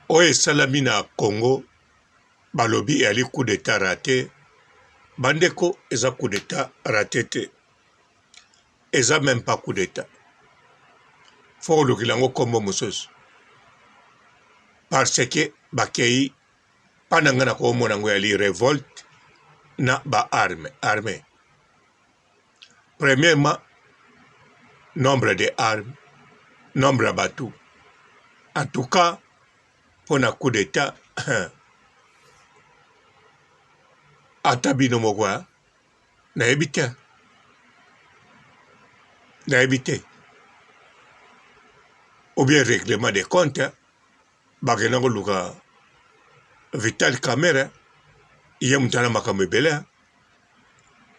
oyo esalami na Congo balobi eyali coup d'état raté bandeko eza coup d'état raté te eza même pas coup d'état fo kolukila yango kombo mosusu parce que bakei pana nga na koomona yango yali révolte na armée. Premièrement, nombre de armes, nombre de bateaux. En tout cas, pour un coup d'état, atabino mogwa, na évité. Ou bien règlement des comptes, bagenango luka Vital Kamerhe, iye mutana makamebele,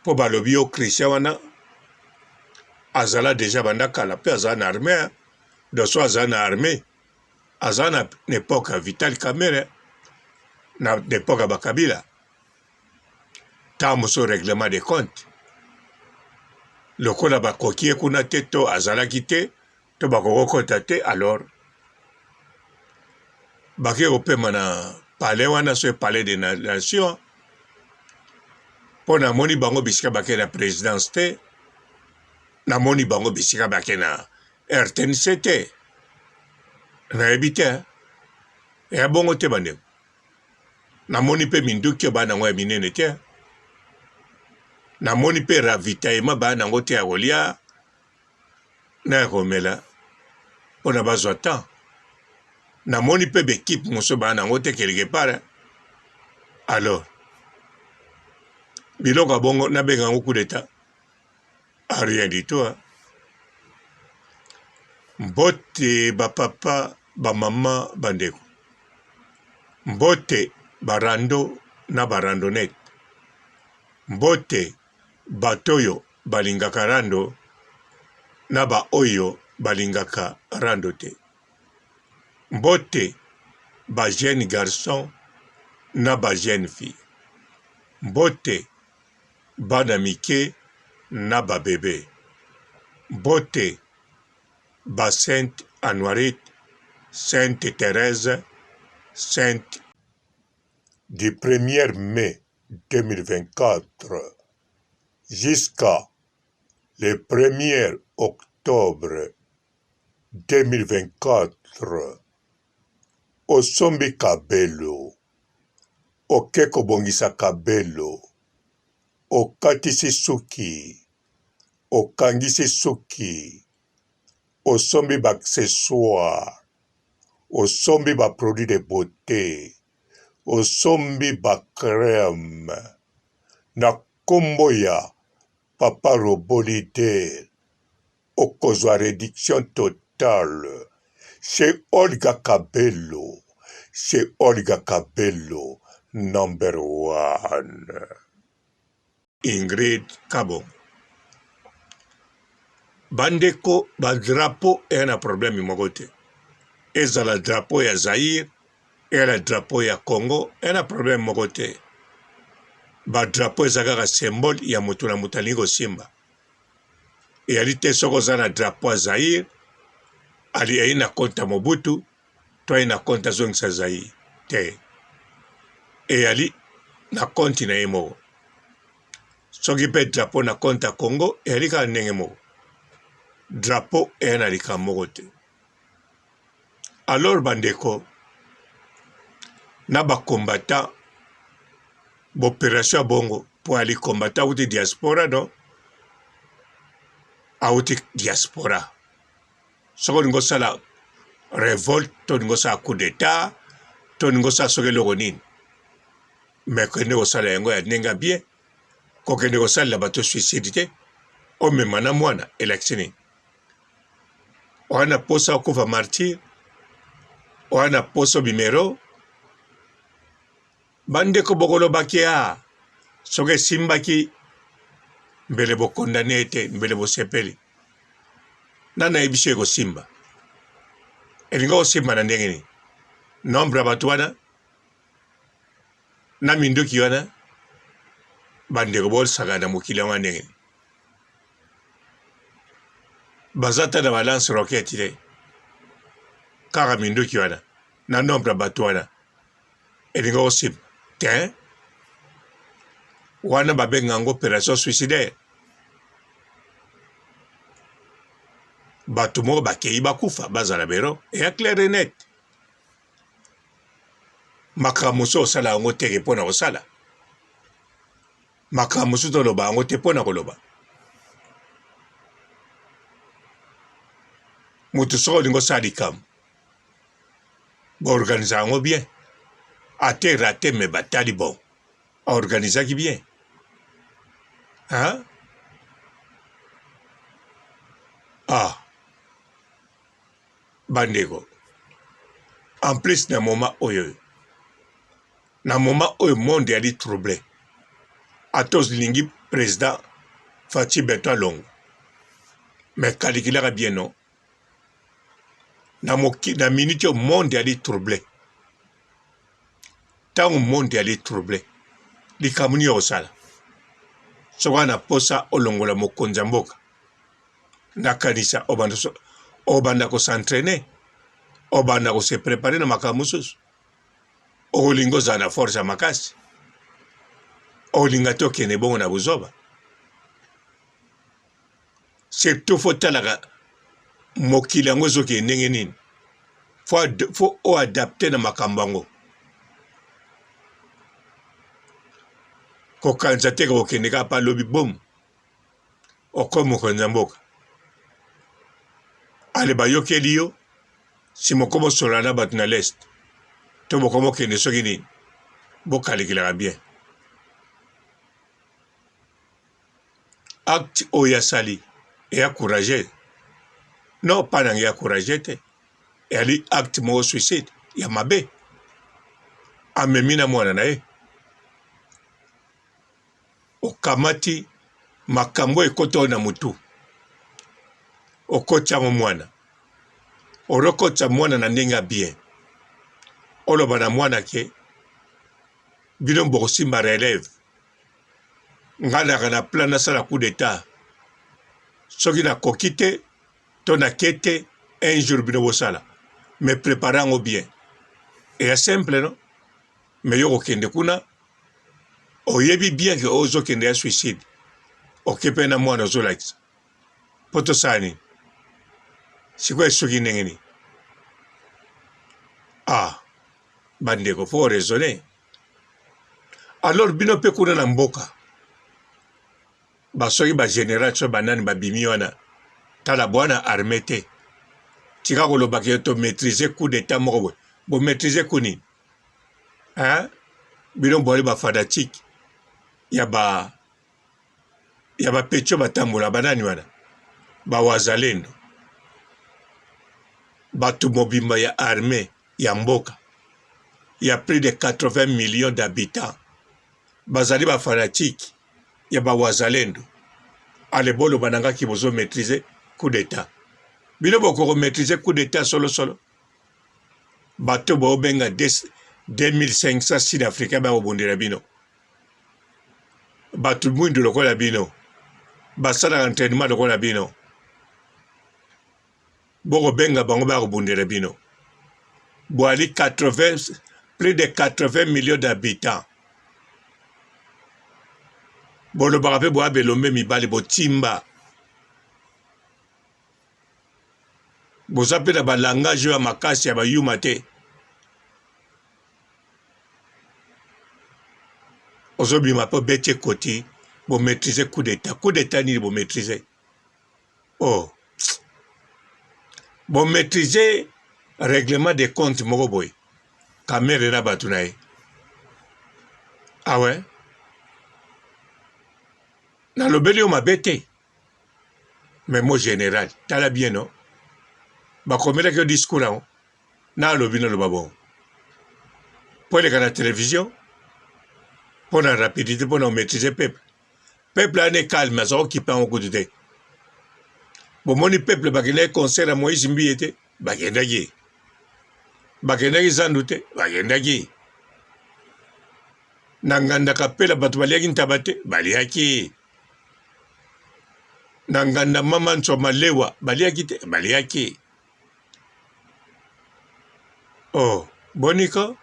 po balobi o Christian wana, azala déjà bandaka la paix azala na armée, de soit azala na armée, azala na époque Vital Kamerhe, na époque bakabila, tamoso règlement des comptes. Lokola bakokie kuna te to azalaki te to bakokokota te alors bake kopema na palais wana so palais de nation mpo namoni bango bisika bake na présidence te namoni bango bisika bake na RTNC te nayebi te eya bongo te bandeko namoni mpe minduki oyo baa nango ya minene te namoni mpe ravitaillement baa nango te ya kolia na ya komela mpo na bazwa temps namoni mpe bekipe mosusu baa nango te quelque part alors biloko ya bongo nabenga yango coup d'état rien du tout mbote bapapa bamama bandeko mbote barando na barandonete mbote bato oyo balingaka rando na baoyo balingaka rando te mbote ba jeune garçon na ba jeune fille mbote bana mike na ba bébé mbote ba Sainte Anoirite Sainte Thérèse Sainte du 1er mai 2024 jusqu'à le 1er octobre 2024 osombi kabelo oke kobongisa kabelo okatisi suki okangisi suki osombi baaccessoire osombi baproduit de beauté osombi bacrème na kombo ya papa Robolidel okozwa réduction totale chez Olga Kabelo, chez Olga Kabelo, number 1. Ingrid Kabo. Bandeko, ba drapeau est un problème mogote. Eza la drapeau ya Zaïre, et la drapeau ya Congo, est un problème mogote. Ba drapeau ezaka symbole ya moto na mutalingo simba. Et alite soko za na drapeau ya Zaïre, ali aina konta Mobutu, to aina konta zongisa Zaïre. Te. E ali na konti na emo. Soki pe drapeau na konta Congo, e ali ka ndenge mo. Drapeau e na lika mogo te. Alors bandeko, na ba combattant, opération bongo, pour aller combattre outi diaspora, non? Outi diaspora. Soko ningo sala révolte, to ningo sala coup d'état, to ningo sala soke logonin. Mais kende ko sala yango ya nenga bien, ko kende ko sala la bato suicidité, o me mana mwana électionné. Wana posa okufa martyr, wana poso bimero, bandeko bokolo bakia, soke simbaki, mbele bo condamné ete, mbele bo sepeli. Nana ebishe ko simba. Elinga ko simba na ndenge ni. Nombre batu wana, na minduki wana, bandeko bol sagana mukila wana ndenge ni. Bazata na balance roquette ile. Kaka minduki wana. na nombre bato wana elinga osip te wana babenga yango opération suicidaire bato moko bakei bakufa bazala bero eya clair et net makambo mosusu osala yango teke mpo na kosala makambo mosusu toloba yango te mpo na koloba moto soko olingi osala likambo baorganize yango bien ate rate me batali bon aorganizaki bien hein? Bandeko en plus na moment oyo monde yali troublé atos lingi président Fachi Beto Longo mais kalikilaka bien non na minute au monde yali troublé tango monde yali troublé likamuni yosala soka na posa olongola mokonzi mboka na kanisa obanda ko s'entraîner obanda ko se préparer na makambo mosusu olingo ozala na force ya makasi olinga te okende bongo na buzoba surtout fo talaka mokili yango ezokende ndenge nini fo oadapte na makambo yango kokanisa te kokende kaka pa lobi bom okomi mokonzi ya mboka ale bayokeli yo si moko bosola na bato na leste to boko mokende soki nini bokalikilaka bien acte oyo asali eya courage non pa nange ya courage te eyali acte moko suicide ya mabe amemi na mwana na ye okamati makambo ekota oyo na mutu okotyango mwana orokotya mwana na ndenge ya bien oloba na mwana ke bino bokosimba relève nga naka na plan nasala coup d'état soki nakoki te to nake te un jour bino bosala me prépare yango bien eya simple no me yo kokende kuna oyebi bien ke ozokende ya suicide oke mpe na mwana ozolakisa mpo tosala nini sikoyo esoki ndenge nini bandeko fo raisonner alors bino mpe kuna na mboka basoki bagénéral so banani babimi wana tala bwana armé te tika kolobaki yo tomaîtrise coup d'état moko boye bomaîtrise ku nini bino boli bafanatique ya bapetio batambola banani wana bawazalendo bato mobimba ya armée ya mboka ya plus de 80 millions d'habitants bazali bafanatique ya bawazalendo ale boloba nangaki bozo maîtriser coup d'état bino bokoko maîtriser coup d'état solo bato bobenga 2500 sud-africains bakobundela bino bato mwindu lokola bino basalaka entraînement lokola bino bokobenga bango bakobundela bino boali plus de 80 millions d'habitants bolobaka mpe boya belombe mibali botimba boza mpe na balangage oyo ya makasi ya bayuma te ozobima mpe obeti ekoti bomaîtrise coup d'état nini bomaîtrise bomaîtrise règlement de compte moko boye kamere na bato na ye awe nalobeli yo mabe te mais mo général tala bien no bakomelaki yo discours yango nalobi naloba bongo mpo eleka na télévision mpo na rapidité mpo na omaîtrise peuple ane calme aza kokipa yango kutu te bomoni peuple bakendaki concert ya Moïse Mbiye te bakendaki zandu te bakendaki na ngandaka pela bato baliaki ntaba te baliaki na nganda mama nsoma lewa baliaki te baliaki boniko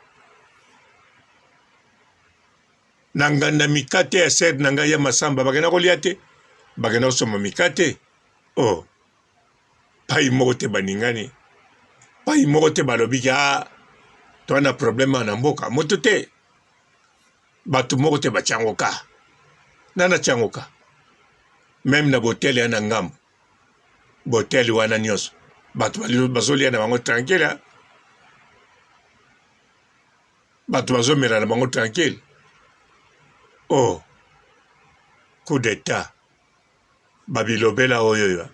nanganda mikate ya ser nanga ya masamba bakena kolia te bakena kosoma mikate oh pai moko te baningani pai moko te balobi ka to na problème na mboka moto te batu moko te bachangoka nana changoka même na botel ya na ngambo botel wana nyonso batu bazolia na bango tranquille batu bazomela na bango tranquille oh coup d'état babilobela oyo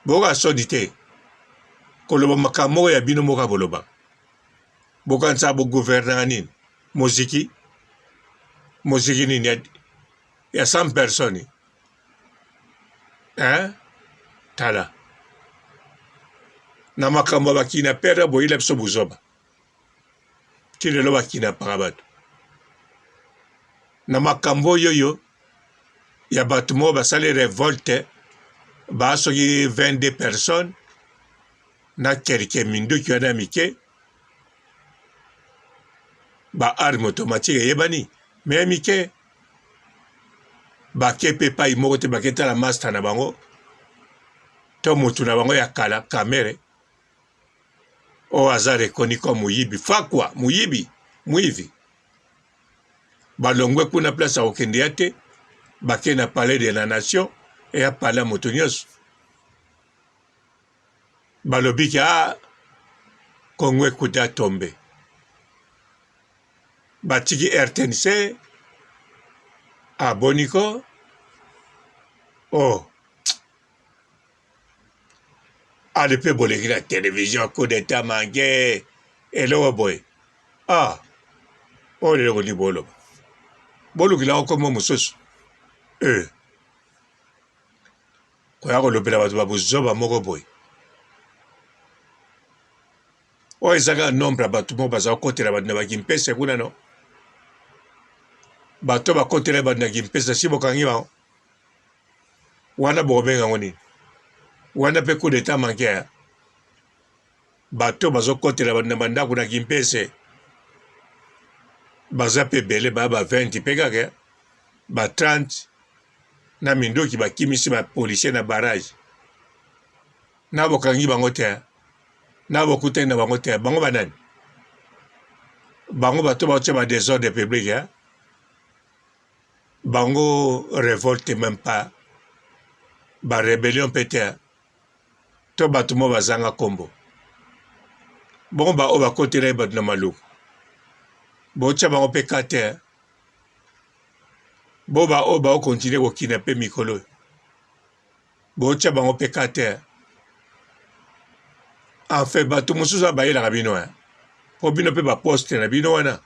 boka sodi te koloba makambo ya bino moka boloba bokanisa bo gouverner nini muziki nini ya 100 personnes hein tala na makambo bakina pere boyila biso buzoba tilelo bakina paka bato na makambo yoyo ya bato mo basali revolte basoki 22 personnes na kelke minduki wana mike ba arme automatique yebani me mike bakepe pai moko te baketala master na bango to mutu na bango ya kala kamere o aza rekoni ko muyibi fakwa muyibi balongwe kuna place okende ya te bake na palais de la nation e ya palais moto nyonso balobi ka Kongo ekuta tombe batiki RTNC aboniko oh ale pe boleki na télévision coup d'état manke eloko boye oyo leloko ndi boloba bolukilako komo mosusu koya kolobela bato babuzoba moko boye oyo ezaka nombre ya bato moko baza kokotela bato na bakimpesa kuna no bato bakotela bato na kimpesa si bokangi bango wana bokobenga ngo nini wana mpe coup d'état manke ya bato bazokotela bato na bandako na kimpese baza mpe ebele baya ba 20 mpe kaka ba 30 na mindoki bakimisi bapolisier na barrage na bokangi bango te na bokutani na bango te bango banani bango bato baotya ba désordre public bango révolte même pas ba rébellion mpe te to bato mo bazanga kombo bongo ba oyo bakotela bato na maluku botya bango mpe ka te bo ba oyo baokontinue kokina mpe mikolo botya bango mpe ka te enfin bato mosusu bayelaka bino mpo bino mpe baposte na bino wana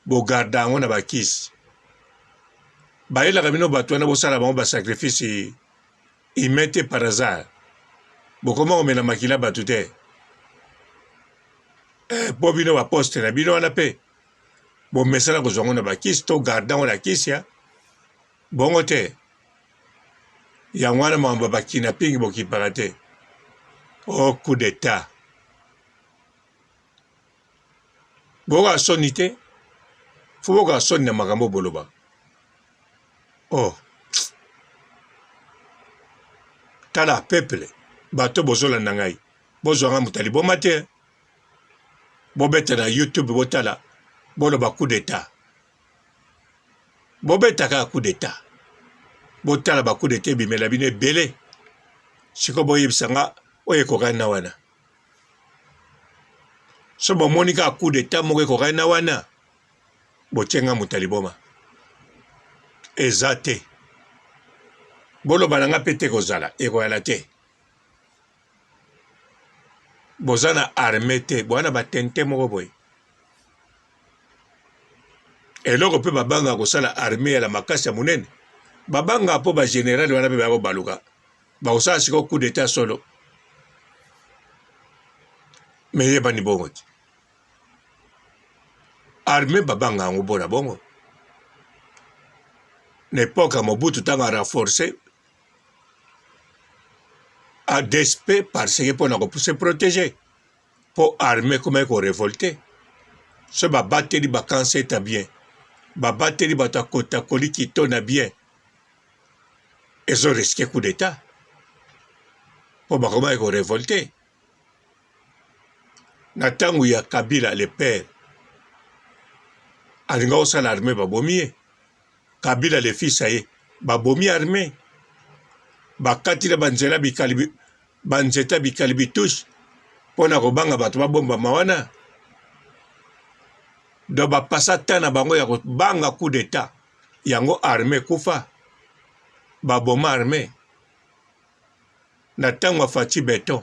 bogarda yango na bakisi bayelaka bino bato wana bosala bango basacrifice humain te par hasard bokoma komela makila bato te mpo bino baposte na bino wana mpe bomesana kozwa ngo na bakisi to garda ngo na kisi bongo te yango wana makambo bakina pingi bokipaka te o coup d'état boka soni te fo boka soni na makambo boloba tala peuple bato bozolanda ngai bozwanga mutali boma te bobeta na YouTube botala boloba coup d'état bobetaka coup d'état botala ba coup d'état ebimela bino ebele siko boyebisanga oyo ekokani na wana so bomoni kaka coup d'état moko ekokani na wana botyenga mutali boma eza te boloba nanga mpe te kozala ekoyala te boza na arme te bwana batente moko boye eloko mpe babanga kosala arme ya la makasi ya monene babanga mpo bagénéral wana mpe baya kobaluka bakosala sikoyo coup d'état solo me yebani bongo te arme babanga yango mpona bongo na époque ya Mobutu ntango arenforce ADSP parce que mpona kopuse protege mpo arme komaki korevolte Ce babateli bakanse ta bien. Babateli batakota koli kitona bien. Ils ont risqué coup d'état. Pour bakoma eko révolté. Na tangu ya Kabila le père. Alinga osala armée babomi. Kabila le fils aye. Babomi armée. Bakatila banzela bikalibi. Banzeta bikalibi touche. Pona kobanga bato babomba mawana. Do bapasa tana bango ya banga coup d'état. Yango armée kufa. Baboma armée. Na tango Fati Beton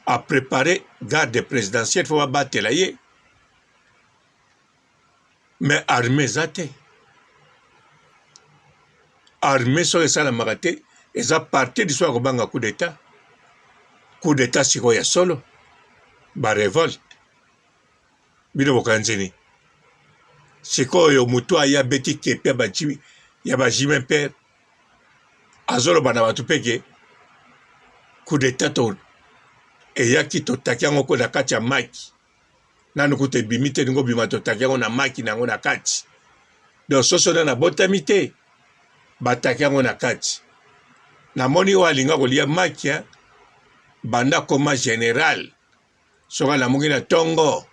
a préparé garde présidentielle pour battre la ye. Mais armée zate. Armée sur les salles marate. Ils ont parti du soir au banga coup d'état. Coup d'état siko ya solo. Ba révolte. Bino bokanzeni. Siko yo mutu aya beti kepe bajimi. Ya bajime père. Azolo bana batu peke. Coup d'état to. Et ya ki to takiango ko na kati ya maki. Nanu kute bimite ngo bima to takiango na maki nango na kati. Donc soso na botamite. Ba takiango na kati. Na moni wa linga ko lia maki ya. Banda koma général. Soka la mungi na tongo.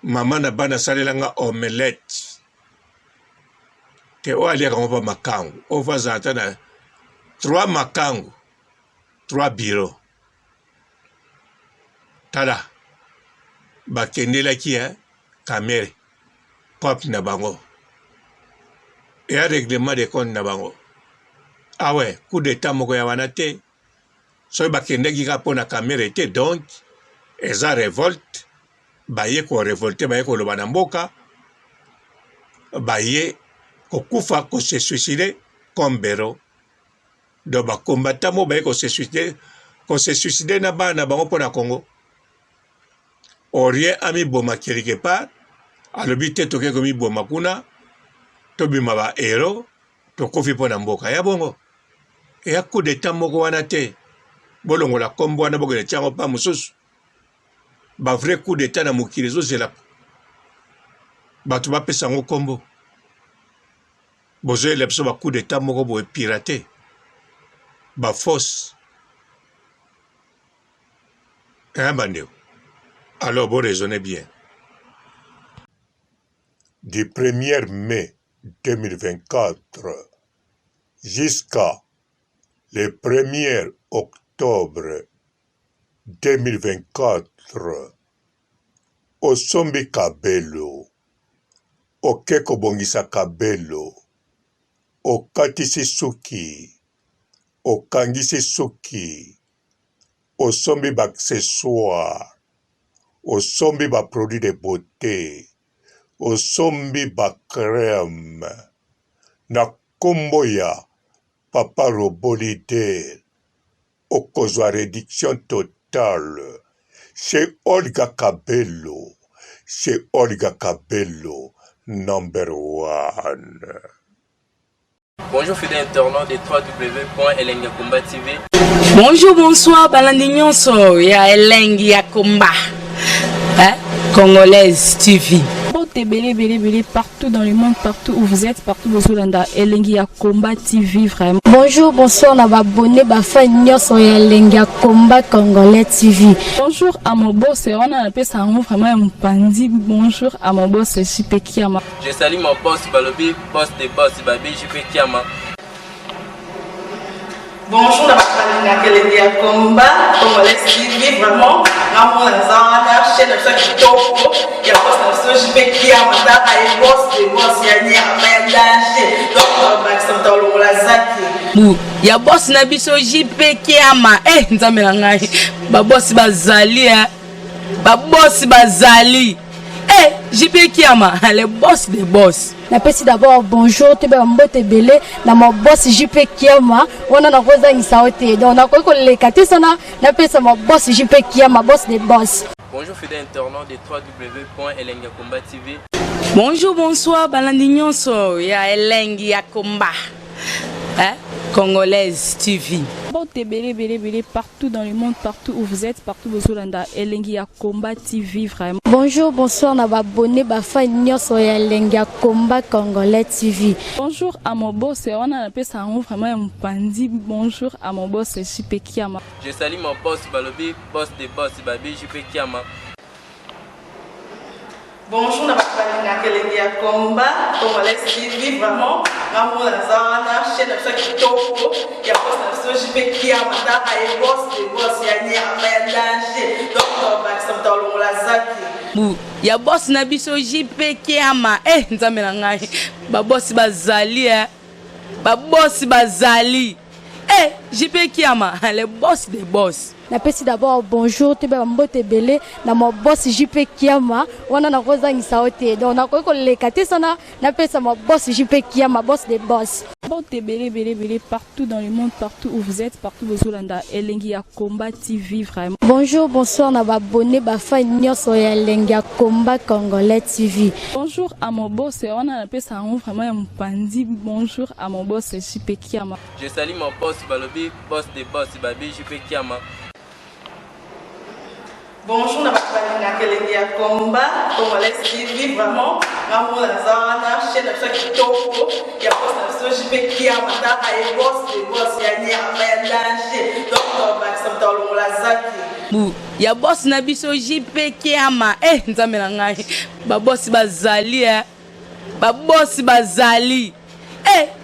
Mama na bana salelanga omelette. Te o alia kango makangu. O fa zata na 3 makangu. 3 bureaux. Tada. Bakendela kia kamere. Pop na bango. Et un règlement de compte na bango. Ah ouais, coup d'état moko ya wanate. So bakende ki ka pona kamere était donc eza révolte. Baye ko révolté baye ko loba na mboka. Baye ko kufa ko se suicider comme Bero. Do ba combattant mo baye ko se suicider na bana bango pona Congo. Orien ami boma quelque part. Alobi te toke komi boma kuna. Tobima ba hero. To kofi pona mboka ya bongo. E ya coup d'état moko wana te. Bolongo la kombo wana boko le tiango pa mususu. Ba vrai coup d'état na mokili zo zela. Batu ba pesa ngo kombo. Bozo elepso ba coup d'état moko bo piraté. Ba fausse. Hein bandeo. Alors vous raisonnez bien. Du 1er mai 2024 jusqu'à le 1er octobre 2024, Osombi Kabelo, Okeko Bongisa Kabelo, Okatisi Suki, Okangisi Suki, Osombi Baccessoire, Osombi ba produit de beauté, Osombi ba crème, na kombo ya Papa Robolide, Okozwa réduction totale, chez Olga Kabelo, number 1. Bonjour fidèles internautes de www.elengiakomba TV. Bonjour, bonsoir, balandi nyonso ya Elengi ya Komba. Congolaise TV. Belé partout dans le monde, partout où vous êtes, partout où vous êtes, Elengi ya Komba TV vraiment. Bonjour, bonsoir, on a abonné bafan nyonso ya Elengi ya Komba Congolais TV. Bonjour à mon boss, on a appelé ça vraiment un pandi. Bonjour à mon boss, JP Kiama. Je salue mon boss Balobi, boss des boss Babi, JP Kiama. Bonjour, na Elengi ya Komba Congolais TV vraiment. Ramon Lazana, chaîne de ceux qui topo, il y a boss de ceux JP Kiama, tata et boss des boss ya ni a danger. Donc on va accepter le lazaki. Ya boss na biso JP Kiama, nzambe na ngai. Ba boss bazali ba boss bazali. JP Kiama, le boss des boss. Napesi d'abord bonjour, te ba mbote belé na mo boss JP Kiama, wana na koza ngisaote. Donc na ko le katesana, napesa mo boss JP Kiama, boss des boss. Bonjour fidèles internautes de www.elengiakomba TV. Bonjour, bonsoir, balandi nyonso ya Elengi ya Komba. Congolaise TV. Bon, belé, partout dans le monde, partout où vous êtes, partout où vous êtes, Elengi ya Combat TV, vraiment. Bonjour, bonsoir, na abonné, bafa nyonso ya Elengi ya Combat Congolais TV. Bonjour à mon boss, on a appelé ça vraiment un pandi. Bonjour à mon boss, JP Kiama. Je salue mon boss Balobi, boss des boss, Babi JP Kiama. Bonjour, na Elengi ya Combat Congolais TV, vraiment. Maman Lazana, chaîne de Kitoko, il y a boss de JP Kiama, et boss des boss, il y a un danger. Donc, on va se mettre dans la zaki. Ya boss na biso JP Kiama nzambe na ngai ba boss bazali ba boss bazali JP Kiama le boss des boss. Napesi d'abord bonjour te ba mbote belé na mo boss JP Kiama wana na kozangisa ote donc na ko lekate sana napesa mo boss JP Kiama boss des boss. Bon, belé, partout dans le monde, partout où vous êtes, partout où vous êtes, Elengi ya Combat TV, vraiment. Bonjour, bonsoir, na abonné, bafa nyonso ya Elengi ya Combat Congolais TV. Bonjour à mon boss, on a appelé ça vraiment un pandi. Bonjour à mon boss, JP Kiama. Je salue mon boss Balobi, boss des boss, Babi JP Kiama. Bonjour, na Elengi ya Combat Congolais TV, vraiment. Maman Lazana, chaîne de Kitoko, il y a boss de JP Kiama, et boss des boss, il y a un danger. Donc, on va se mettre dans la zaki. Ya boss na biso JP Kiama nzambe na ngai ba boss bazali ba boss bazali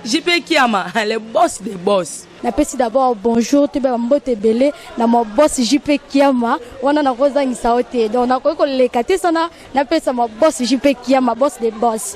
JP Kiama le boss des boss. Napesi d'abord bonjour te ba mbote belé na mo boss JP Kiama wana na kozangisa ote donc na ko lekate sana napesa mo boss JP Kiama boss des boss.